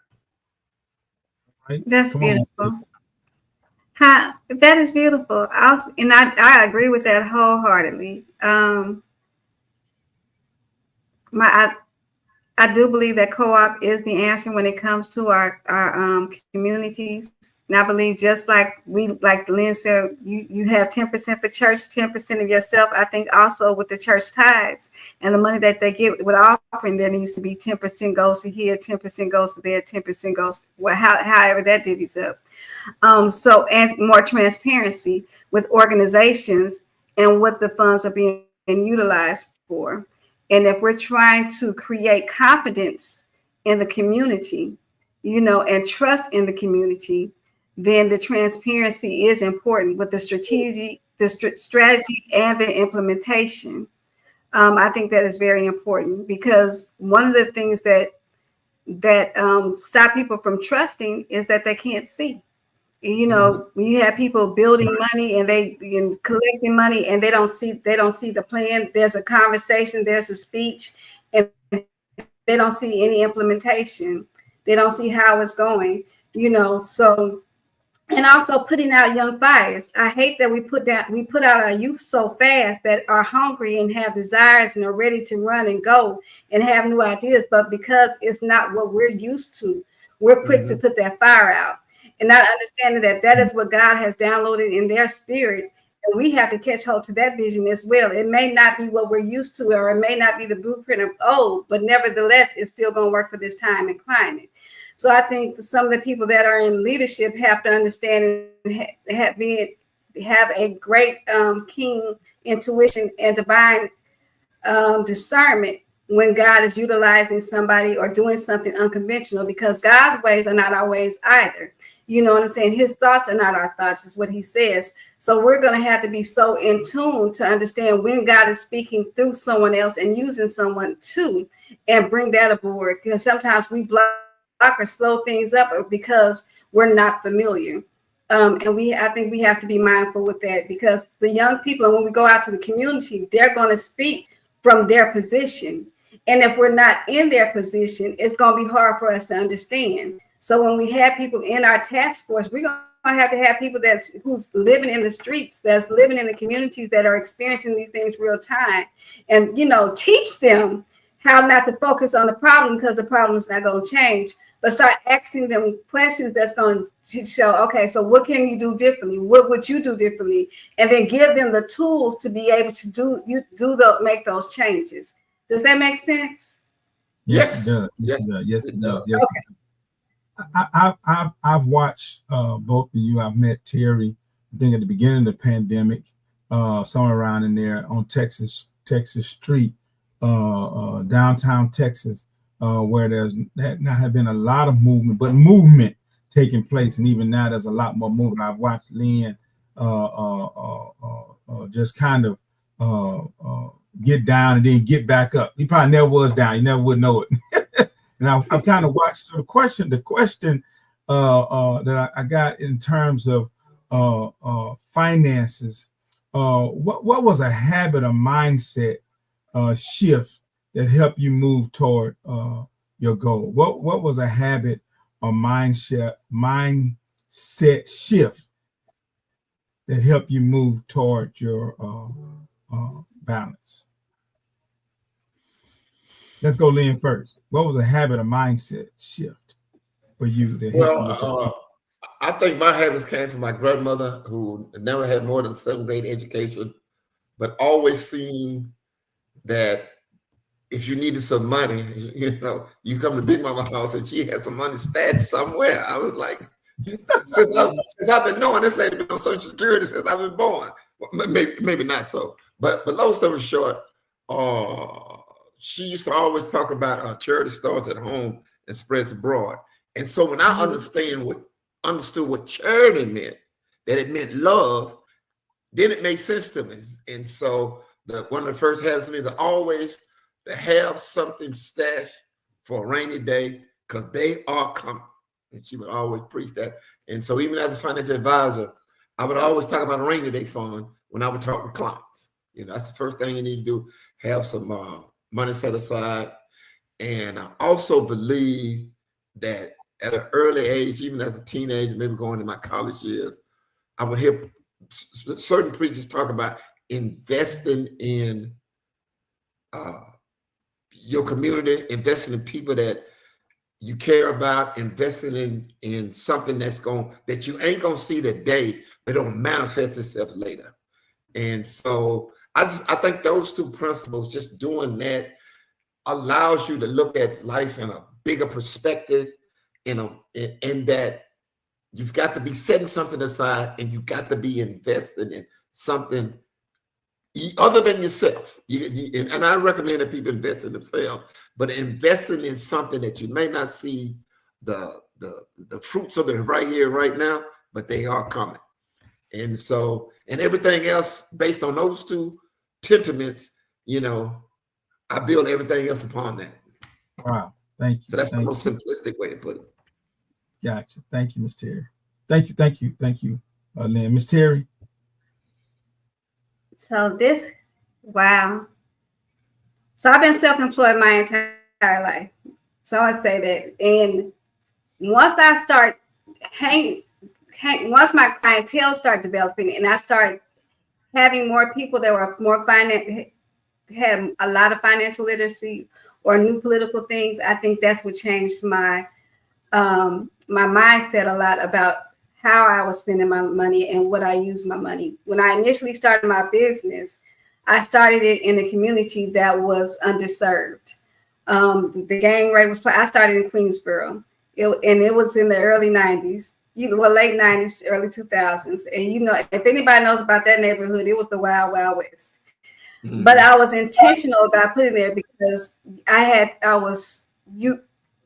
B: Right?
C: That's beautiful. That is beautiful. I agree with that wholeheartedly. I do believe that co-op is the answer when it comes to our communities. And I believe just like Lynn said, you have 10% for church, 10% of yourself. I think also with the church tithes and the money that they get with offering, there needs to be 10% goes to here, 10% goes to there, 10% goes however that divvies up. So and more transparency with organizations and what the funds are being utilized for. And if we're trying to create confidence in the community, and trust in the community, then the transparency is important with the strategy and the implementation. I think that is very important because one of the things that stop people from trusting is that they can't see. When you have people building money and they collecting money and they don't see the plan. There's a conversation, there's a speech, and they don't see any implementation. They don't see how it's going. So. And also putting out young fires. I hate that we put out our youth so fast that are hungry and have desires and are ready to run and go and have new ideas. But because it's not what we're used to, we're quick to put that fire out and not understanding that is what God has downloaded in their spirit. And we have to catch hold to that vision as well. It may not be what we're used to, or it may not be the blueprint of old, but nevertheless, it's still going to work for this time and climate. So I think some of the people that are in leadership have to understand and have a great keen intuition and divine discernment when God is utilizing somebody or doing something unconventional, because God's ways are not our ways either. You know what I'm saying? His thoughts are not our thoughts, is what he says. So we're going to have to be so in tune to understand when God is speaking through someone else and using someone too, and bring that aboard, because sometimes we block or slow things up because we're not familiar. And I think we have to be mindful with that, because the young people, when we go out to the community, they're going to speak from their position. And if we're not in their position, it's going to be hard for us to understand. So when we have people in our task force, we're going to have people who's living in the streets, that's living in the communities, that are experiencing these things real time, and teach them how not to focus on the problem, because the problem is not going to change, but start asking them questions that's going to show, okay, so what can you do differently? What would you do differently? And then give them the tools to be able to make those changes. Does that make sense?
B: Yes, it does. Yes, it does. Yes. Okay. I've watched both of you. I've met Terry, I think at the beginning of the pandemic, somewhere around in there on Texas Street, downtown Texas, where there's not have been a lot of movement taking place, and even now there's a lot more movement. I've watched Lynn just kind of get down and then get back up. He probably never was down. You never would know it. And I've kind of watched. So the question that I got in terms of finances, what was a habit or mindset shift that helped you move toward your goal? What was a habit or mindset shift that help you move toward your balance? Let's go Lynn first. What was a habit or mindset shift for you that helped you with your
A: I think my habits came from my grandmother, who never had more than 7th grade education, but always seen that if you needed some money, you come to Big Mama house and she had some money stashed somewhere. I was like, since I've been knowing this lady been on Social Security since I've been born. Well, maybe not so, but long story short, she used to always talk about charity starts at home and spreads abroad. And so when I understood what charity meant, that it meant love, then it made sense to me. And so one of the first habits of me is always to have something stashed for a rainy day, because they are coming. And she would always preach that. And so even as a financial advisor, I would always talk about a rainy day fund when I would talk with clients. That's the first thing you need to do, have some money set aside. And I also believe that at an early age, even as a teenager, maybe going to my college years, I would hear certain preachers talk about investing in your community, investing in people that you care about, investing in something that you ain't gonna see today, but it'll manifest itself later. And so I think those two principles, just doing that, allows you to look at life in a bigger perspective, in that you've got to be setting something aside, and you've got to be investing in something other than yourself. And I recommend that people invest in themselves, but investing in something that you may not see the fruits of it right here, right now, but they are coming. And so, and everything else based on those two sentiments, I build everything else upon that.
B: Wow. Thank you.
A: So that's the most simplistic way to put it.
B: Gotcha. Thank you, Ms. Terry. Thank you, Lynn. Ms. Terry.
C: So wow. So I've been self-employed my entire life. So I'd say that. And once I start once my clientele start developing and I start having more people that were more had a lot of financial literacy or new political things, I think that's what changed my mindset a lot about how I was spending my money and what I used my money. When I initially started my business, I started it in a community that was underserved. The gang rate was, I started in Queensboro, and it was in the early 90s, late 90s, early 2000s. And if anybody knows about that neighborhood, it was the Wild Wild West. Mm-hmm. But I was intentional about putting there because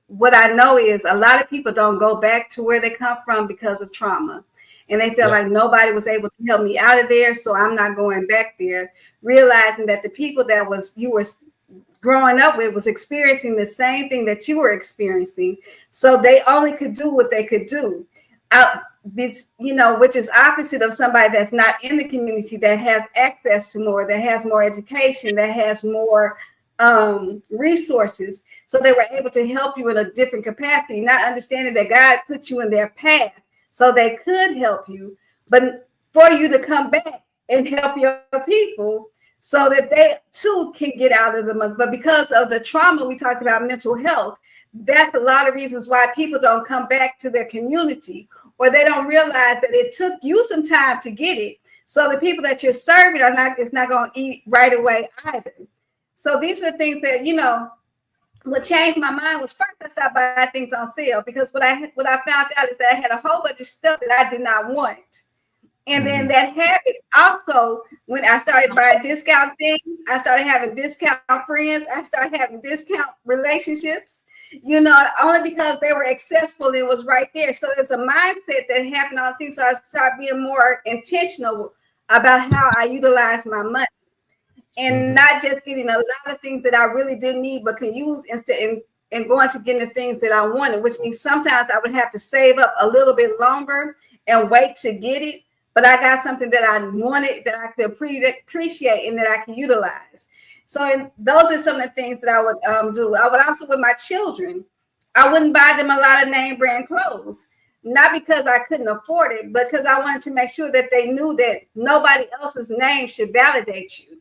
C: what I know is a lot of people don't go back to where they come from because of trauma. And they feel like nobody was able to help me out of there, so I'm not going back there, realizing that the people that you were growing up with was experiencing the same thing that you were experiencing. So they only could do what they could do. Which is opposite of somebody that's not in the community, that has access to more, that has more education, that has more resources. So they were able to help you in a different capacity, not understanding that God put you in their path so they could help you, but for you to come back and help your people so that they too can get out of the mud. But because of the trauma, we talked about mental health, that's a lot of reasons why people don't come back to their community, or they don't realize that it took you some time to get it. So the people that you're serving it's not going to eat right away either. So these are the things that, what changed my mind was first I stopped buying things on sale, because what I found out is that I had a whole bunch of stuff that I did not want. And then that habit also, when I started buying discount things, I started having discount friends, I started having discount relationships, only because they were accessible and it was right there. So it's a mindset that happened on things. So I started being more intentional about how I utilize my money. And not just getting a lot of things that I really didn't need, but can use instead and going to getting the things that I wanted, which means sometimes I would have to save up a little bit longer and wait to get it. But I got something that I wanted, that I could appreciate and that I can utilize. So those are some of the things that I would do. I would also, with my children, I wouldn't buy them a lot of name brand clothes, not because I couldn't afford it, but because I wanted to make sure that they knew that nobody else's name should validate you.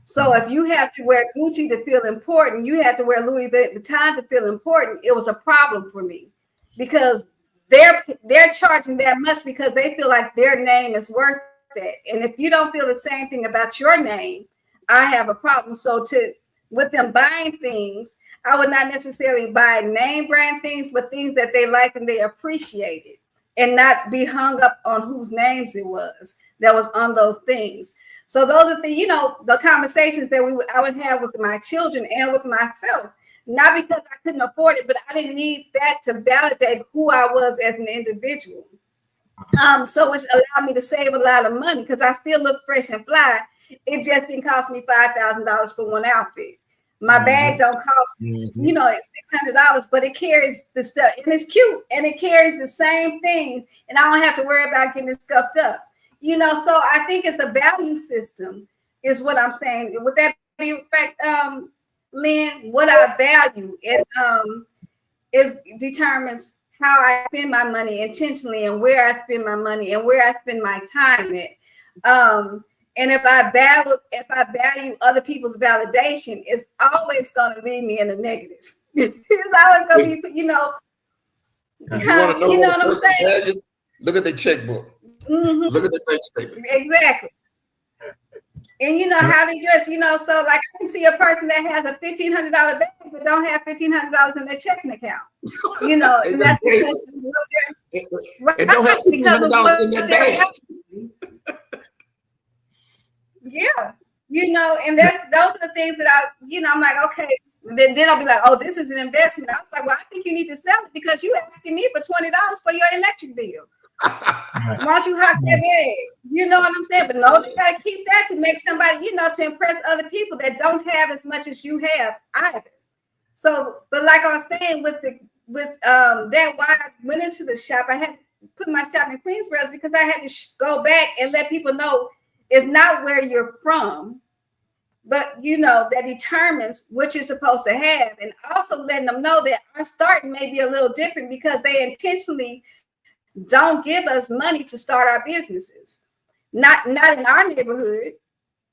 C: So if you have to wear Gucci to feel important, you have to wear Louis Vuitton to feel important. It was a problem for me because they're charging that much because they feel like their name is worth it. And if you don't feel the same thing about your name, I have a problem. So with them buying things, I would not necessarily buy name brand things, but things that they liked and they appreciated, and not be hung up on whose names it was that was on those things. So those are the conversations that I would have with my children and with myself, not because I couldn't afford it, but I didn't need that to validate who I was as an individual. So which allowed me to save a lot of money because I still look fresh and fly. It just didn't cost me $5,000 for one outfit. My bag don't cost, it's $600, but it carries the stuff and it's cute and it carries the same things, and I don't have to worry about getting it scuffed up. So I think it's the value system is what I'm saying. Would that be fact, Lynn? What I value determines how I spend my money intentionally and where I spend my money and where I spend my time at. And if I value other people's validation, it's always going to leave me in a negative. It's always going to be,
A: you want to know what I'm saying? Values, look at the checkbook. Mm-hmm. Look at the bank statement.
C: Exactly. And how they dress, so like I can see a person that has a $1,500 bag but don't have $1,500 in their checking account. And that's because
A: they don't have $1,500 in their bag.
C: Yeah, and those are the things that I'm like, okay, then I'll be like, oh, this is an investment. I was like, well, I think you need to sell it because you're asking me for $20 for your electric bill. Why don't you hock that bag? You know what I'm saying? But no, they gotta keep that to make somebody, to impress other people that don't have as much as you have either. So, but like I was saying, with that, why I went into the shop, I had to put my shop in Queensboro because I had to go back and let people know it's not where you're from, but that determines what you're supposed to have, and also letting them know that our starting may be a little different because they intentionally don't give us money to start our businesses. Not in our neighborhood.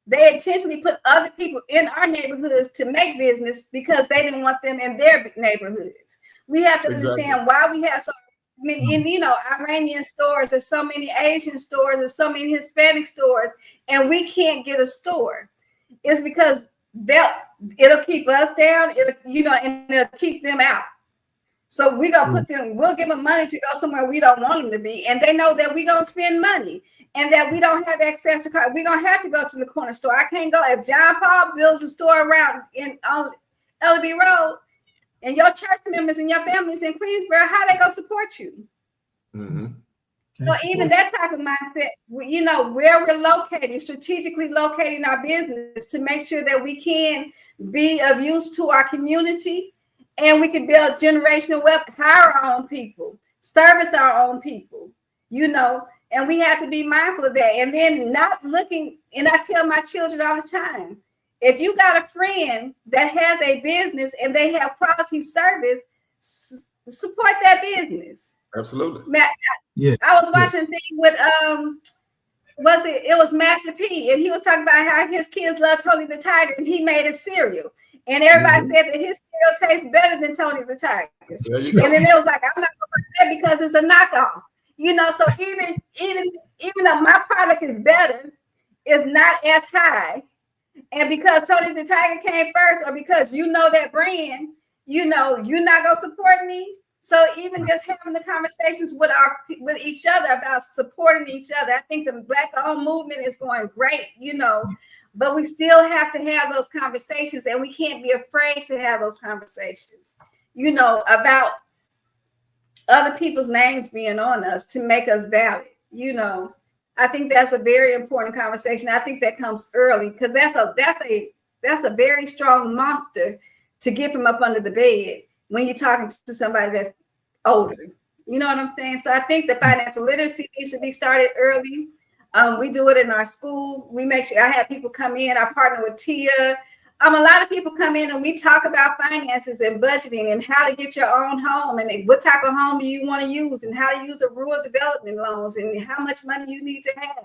C: They intentionally put other people in our neighborhoods to make business because they didn't want them in their neighborhoods. We have to understand why we have so many, Iranian stores, there's so many Asian stores, there's so many Hispanic stores, and we can't get a store. It's because it'll keep us down, and it'll keep them out. So we're going to we'll give them money to go somewhere we don't want them to be. And they know that we're going to spend money and that we don't have access to cars. We're going to have to go to the corner store. I can't go. If John Paul builds a store around on LB Road and your church members and your families in Queensboro, how they going to support you?
A: Mm-hmm.
C: So even that type of mindset, where we're located, strategically locating our business to make sure that we can be of use to our community. And we can build generational wealth, hire our own people, service our own people, and we have to be mindful of that. And then not looking, and I tell my children all the time, if you got a friend that has a business and they have quality service, support that business.
A: Absolutely.
C: Matt, I was watching a thing with, it was Master P, and he was talking about how his kids love Tony the Tiger, and he made a cereal. And everybody said that his cereal tastes better than Tony the Tiger's. And then it was like, I'm not going to buy that because it's a knockoff. So even though my product is better, it's not as high. And because Tony the Tiger came first, or because that brand, you're not going to support me. So even just having the conversations with each other about supporting each other, I think the Black-owned movement is going great, but we still have to have those conversations, and we can't be afraid to have those conversations, about other people's names being on us to make us valid. I think that's a very important conversation. I think that comes early because that's a very strong monster to get from up under the bed when you're talking to somebody that's older. You know what I'm saying? So I think the financial literacy needs to be started early. We do it in our school. We make sure I have people come in. I partner with Tia a lot of people come in and we talk about finances and budgeting and how to get your own home and what type of home do you want to use and how to use a rural development loans and how much money you need to have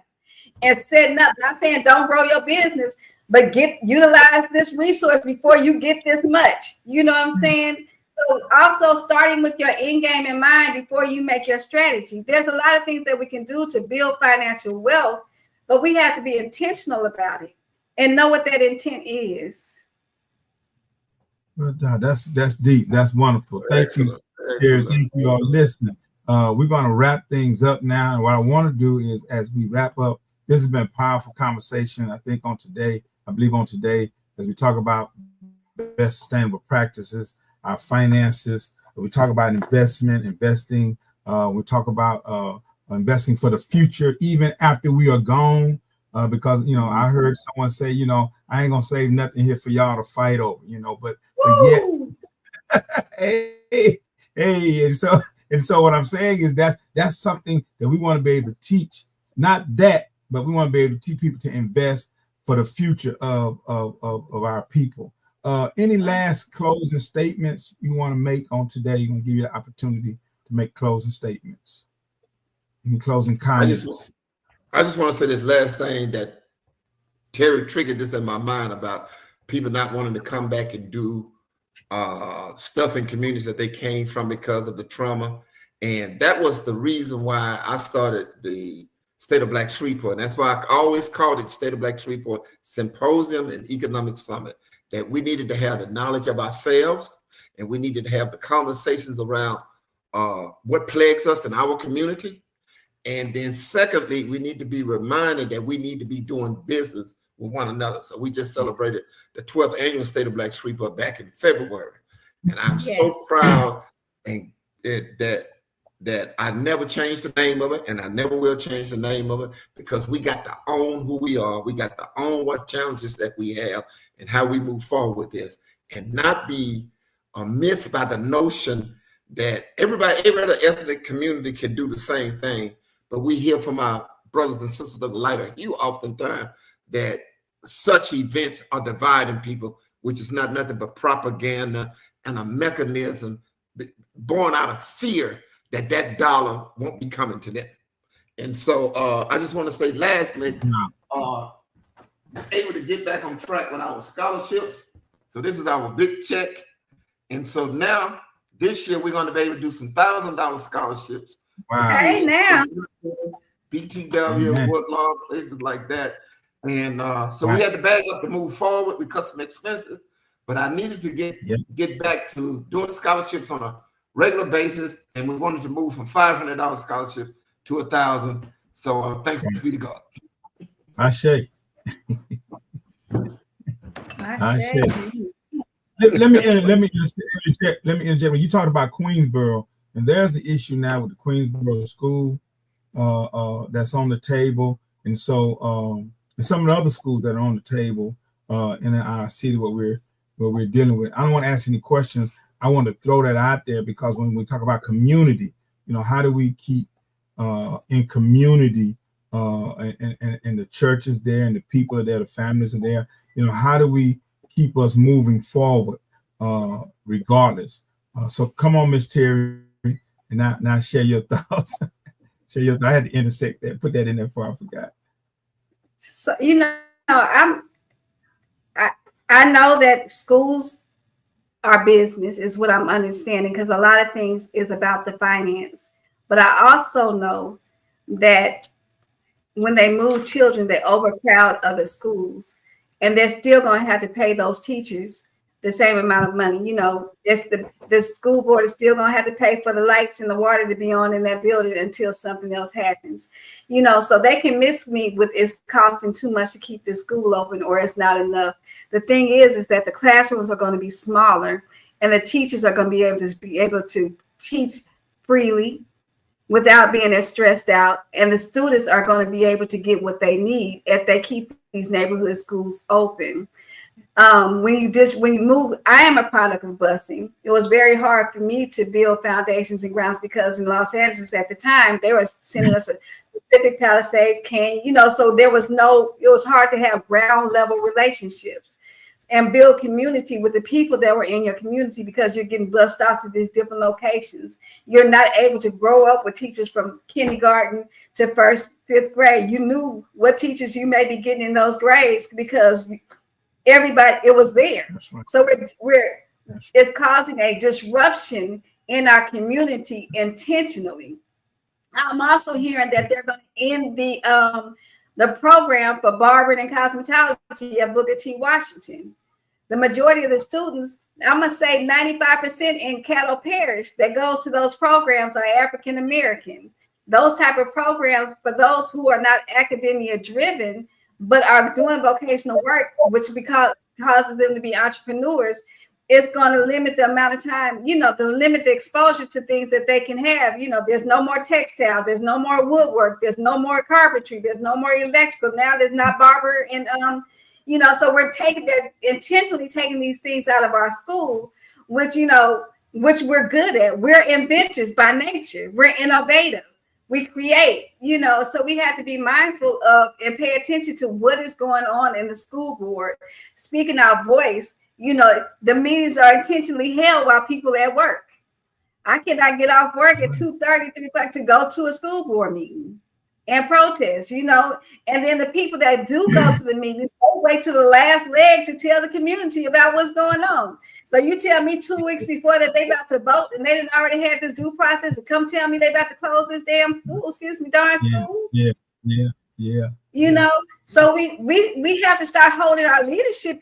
C: and setting up. Not saying don't grow your business, but utilize this resource before you get this much. You know what I'm saying? So also starting with your end game in mind before you make your strategy. There's a lot of things that we can do to build financial wealth, but we have to be intentional about it and know what that intent is.
B: Well, that's deep. That's wonderful. Thank you, Terry. Thank you all listening. We're going to wrap things up now. And what I want to do is, as we wrap up, this has been a powerful conversation. I believe on today, as we talk about best sustainable practices, our finances, we talk about investing. We talk about investing for the future, even after we are gone. Because, I heard someone say, I ain't going to save nothing here for y'all to fight over, but yet, hey. And so what I'm saying is that's something that we want to be able to teach, not that, but we want to be able to teach people to invest for the future of our people. Any last closing statements you want to make on today? You're going to give you the opportunity to make closing statements. Any closing comments?
A: I just want to say this last thing that Terry triggered this in my mind about people not wanting to come back and do stuff in communities that they came from because of the trauma. And that was the reason why I started the State of Black Shreveport. And that's why I always called it State of Black Shreveport Symposium and Economic Summit, that we needed to have the knowledge of ourselves and we needed to have the conversations around what plagues us in our community. And then secondly, we need to be reminded that we need to be doing business with one another. So we just celebrated the 12th annual State of Black Shreveport back in February. And I'm so proud and that I never changed the name of it and I never will change the name of it, because we got to own who we are. We got to own what challenges that we have and how we move forward with this, and not be missed by the notion that every other ethnic community can do the same thing. But we hear from our brothers and sisters of the lighter hue oftentimes that such events are dividing people, which is not nothing but propaganda and a mechanism born out of fear that dollar won't be coming to them. And so I just want to say lastly, able to get back on track with our scholarships. So this is our big check. And so now this year we're going to be able to do some $1,000 scholarships.
B: Wow.
C: Hey, now.
A: BTW, Woodlawn, places like that. And so we had to bag up to move forward because of some expenses. But I needed to get back to doing scholarships on a regular basis, and we wanted to move from $500 scholarship to $1,000. So thanks be to God.
B: Ashe. Let me interject. When you talked about Queensboro, and there's an issue now with the Queensboro school that's on the table, and so and some of the other schools that are on the table in our city, what we're dealing with. I don't want to ask any questions. I want to throw that out there because when we talk about community, how do we keep in community and the churches there and the people are there, the families are there, how do we keep us moving forward regardless? So come on, Miss Terry, and now share your thoughts. I had to intersect that, put that in there before I forgot.
C: So, I know that schools are business is what I'm understanding, because a lot of things is about the finance. But I also know that when they move children, they overcrowd other schools, and they're still going to have to pay those teachers the same amount of money. The school board is still going to have to pay for the lights and the water to be on in that building until something else happens. So they can miss me with it's costing too much to keep this school open or it's not enough. The thing is that the classrooms are going to be smaller and the teachers are going to be able to teach freely without being as stressed out. And the students are going to be able to get what they need if they keep these neighborhood schools open. When you move, I am a product of busing. It was very hard for me to build foundations and grounds because in Los Angeles at the time, they were sending us a Pacific Palisades, Canyon, so it was hard to have ground level relationships. and build community with the people that were in your community, because you're getting bussed off to these different locations. You're not able to grow up with teachers from kindergarten to first, fifth grade. You knew what teachers you may be getting in those grades because everybody, it was there.
B: Right.
C: So it's causing a disruption in our community intentionally. I'm also hearing that they're going to end the program for barbering and cosmetology at Booker T. Washington. The majority of the students, I'm going to say 95% in Caddo Parish that goes to those programs are African American. Those type of programs for those who are not academia driven, but are doing vocational work, which causes them to be entrepreneurs, it's going to limit the amount of time, to limit the exposure to things that they can have. There's no more textile, there's no more woodwork, there's no more carpentry, there's no more electrical. Now there's not barber and, so we're intentionally taking these things out of our school, which we're good at. We're inventors by nature. We're innovative. We create, so we have to be mindful of and pay attention to what is going on in the school board, speaking our voice. The meetings are intentionally held while people are at work. I cannot get off work at 2:30, 3 o'clock to go to a school board meeting and protest, and then the people that do go to the meetings, they wait to the last leg to tell the community about what's going on. So you tell me 2 weeks before that they about to vote and they didn't already have this due process to come tell me they about to close this damn school, darn school.
B: Yeah.
C: So we have to start holding our leadership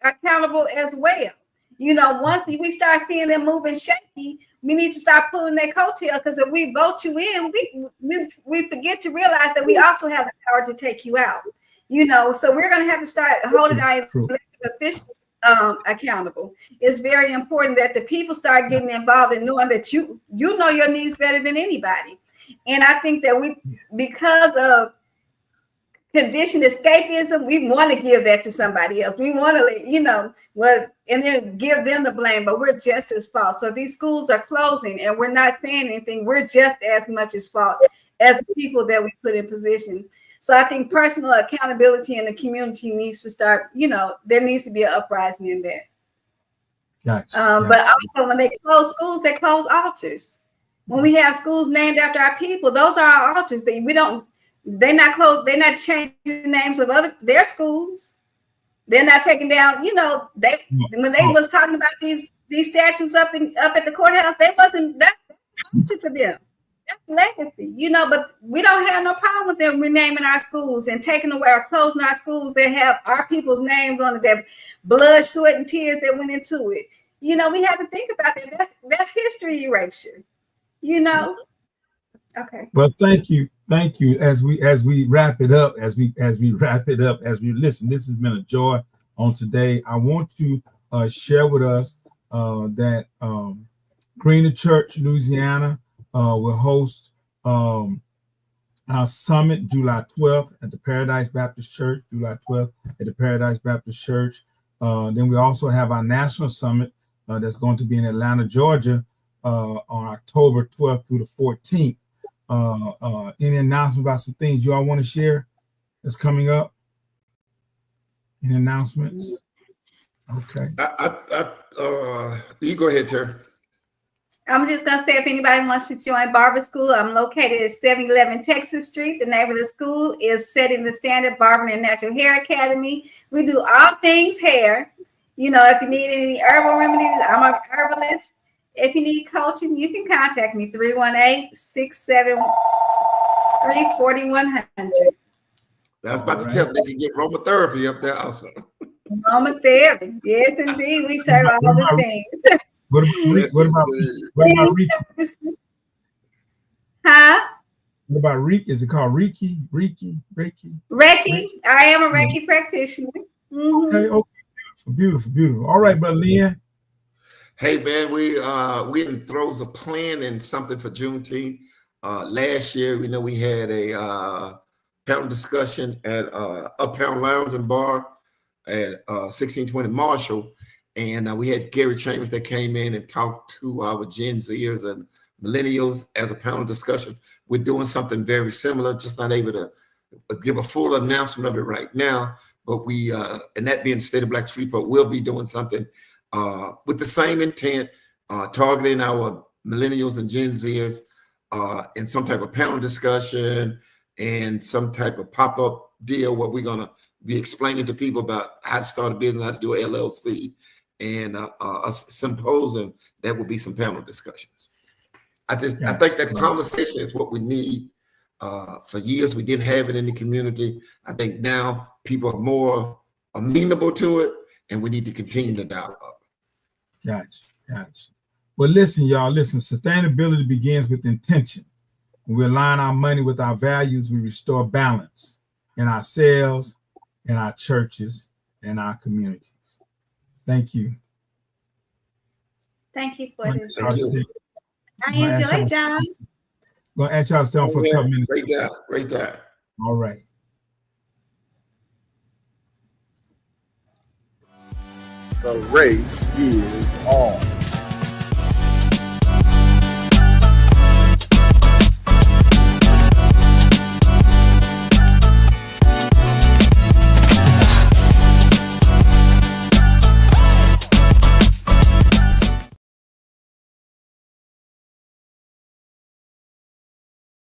C: accountable as well. Once we start seeing them moving shaky, we need to start pulling their coattail, because if we vote you in, we forget to realize that we also have the power to take you out. So we're going to have to start holding our elected officials accountable. It's very important that the people start getting involved and knowing that you know your needs better than anybody. And I think that because of conditioned escapism, we want to give that to somebody else. We want to, and then give them the blame, but we're just as fault. So if these schools are closing and we're not saying anything, we're just as much as fault as the people that we put in position. So I think personal accountability in the community needs to start, there needs to be an uprising in that.
B: Gotcha.
C: But also when they close schools, they close altars. When we have schools named after our people, those are our altars. They're not closed. They're not changing the names of their schools. They're not taking down. When they was talking about these statues up at the courthouse, that's for them. That's legacy, But we don't have no problem with them renaming our schools and taking away or closing our schools that have our people's names on it, that blood, sweat, and tears that went into it. We have to think about that. That's history erasure. Okay.
B: Well, thank you. As we wrap it up, as we listen, this has been a joy on today. I want to share with us that Greener Church, Louisiana, will host our summit July 12th at the Paradise Baptist Church. July 12th at the Paradise Baptist Church. Then we also have our national summit that's going to be in Atlanta, Georgia, on October 12th through the 14th. Any announcement about some things you all want to share that's coming up? Any announcements? Okay.
A: You go ahead, Terry.
C: I'm just going to say, if anybody wants to join Barber School, I'm located at 711 Texas Street. The name of the school is Setting the Standard Barber and Natural Hair Academy. We do all things hair. If you need any herbal remedies, I'm a herbalist. If you need coaching, you can contact me, 318-673-4100.
A: I was about to tell them they can get aromatherapy up there also.
C: Aromatherapy. Yes, indeed. We serve all the things.
B: What about Reiki?
C: Huh?
B: What about Reiki? Is it called Reiki? Reiki?
C: I am a Reiki practitioner. Mm-hmm.
B: Okay. Beautiful. All right, brother Leon.
A: Hey man, we in throes of planning something for Juneteenth. Last year, we had a panel discussion at Uptown Lounge and Bar at 1620 Marshall, and we had Gary Chambers that came in and talked to our Gen Zers and millennials as a panel discussion. We're doing something very similar, just not able to give a full announcement of it right now, but we, and that being State of Black Shreveport, we'll be doing something with the same intent, targeting our millennials and Gen Zers in some type of panel discussion and some type of pop-up deal where we're going to be explaining to people about how to start a business, how to do an LLC, and a symposium that will be some panel discussions. I think that conversation is what we need. For years, we didn't have it in the community. I think now people are more amenable to it, and we need to continue the dialogue.
B: Gotcha. Well, listen, y'all, sustainability begins with intention. When we align our money with our values, we restore balance in ourselves, in our churches, and our communities. Thank you.
C: Thank you for this. I
B: enjoyed y'all. Going to ask y'all to stay on for a couple minutes.
A: Great job.
B: All right.
D: The race is on.